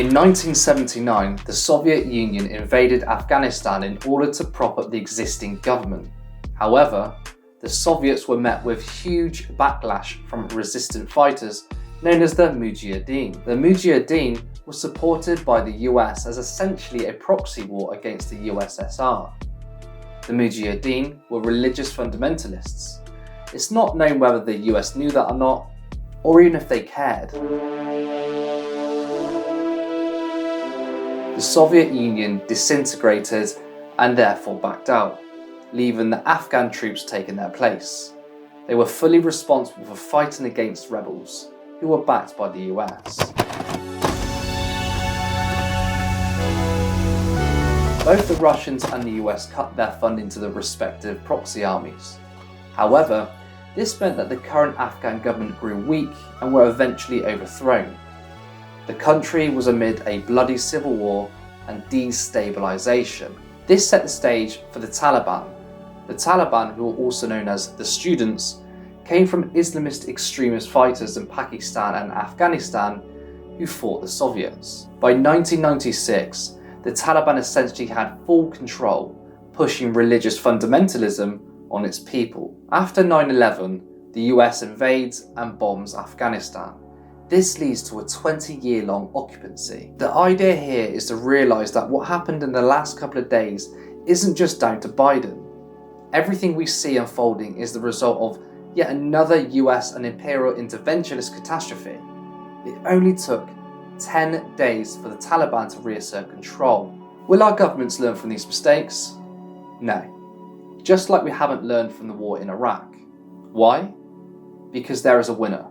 In 1979, the Soviet Union invaded Afghanistan in order to prop up the existing government. However, the Soviets were met with huge backlash from resistant fighters known as the Mujahideen. The Mujahideen was supported by the US as essentially a proxy war against the USSR. The Mujahideen were religious fundamentalists. It's not known whether the US knew that or not, or even if they cared. The Soviet Union disintegrated and therefore backed out, leaving the Afghan troops taking their place. They were fully responsible for fighting against rebels, who were backed by the US. Both the Russians and the US cut their funding to the respective proxy armies. However, this meant that the current Afghan government grew weak and were eventually overthrown. The country was amid a bloody civil war and destabilisation. This set the stage for the Taliban. The Taliban, who are also known as the Students, came from Islamist extremist fighters in Pakistan and Afghanistan who fought the Soviets. By 1996, the Taliban essentially had full control, pushing religious fundamentalism on its people. After 9/11, the US invades and bombs Afghanistan. This leads to a 20-year-long occupancy. The idea here is to realise that what happened in the last couple of days isn't just down to Biden. Everything we see unfolding is the result of yet another US and imperial interventionist catastrophe. It only took 10 days for the Taliban to reassert control. Will our governments learn from these mistakes? No. Just like we haven't learned from the war in Iraq. Why? Because there is a winner.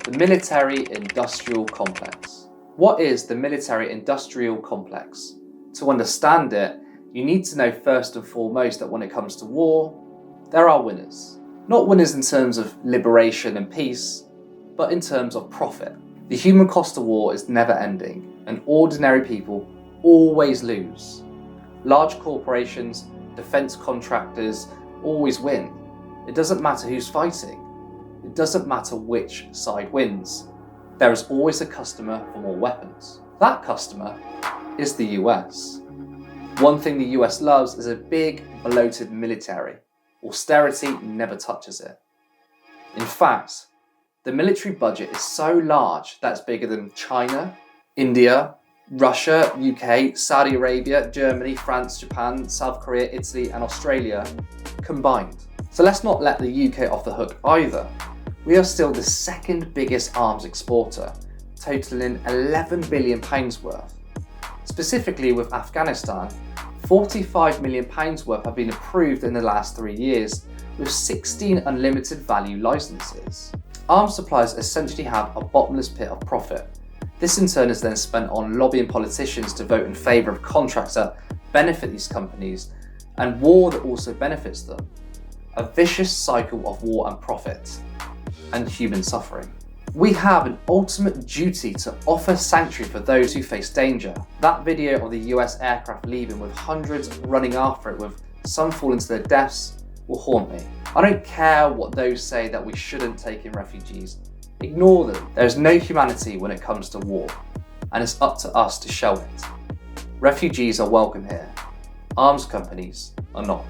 The military-industrial complex. What is the military-industrial complex? To understand it, you need to know first and foremost that when it comes to war, there are winners. Not winners in terms of liberation and peace, but in terms of profit. The human cost of war is never ending, and ordinary people always lose. Large corporations, defense contractors always win. It doesn't matter who's fighting. It doesn't matter which side wins. There is always a customer for more weapons. That customer is the US. One thing the US loves is a big, bloated military. Austerity never touches it. In fact, the military budget is so large that it's bigger than China, India, Russia, UK, Saudi Arabia, Germany, France, Japan, South Korea, Italy, and Australia combined. So let's not let the UK off the hook either. We are still the second biggest arms exporter, totaling £11 billion worth. Specifically with Afghanistan, £45 million worth have been approved in the last 3 years, with 16 unlimited value licenses. Arms suppliers essentially have a bottomless pit of profit. This in turn is then spent on lobbying politicians to vote in favour of contracts that benefit these companies, and war that also benefits them. A vicious cycle of war and profit, and human suffering. We have an ultimate duty to offer sanctuary for those who face danger. That video of the US aircraft leaving with hundreds running after it with some falling to their deaths will haunt me. I don't care what those say that we shouldn't take in refugees. Ignore them. There is no humanity when it comes to war, and it's up to us to show it. Refugees are welcome here. Arms companies are not.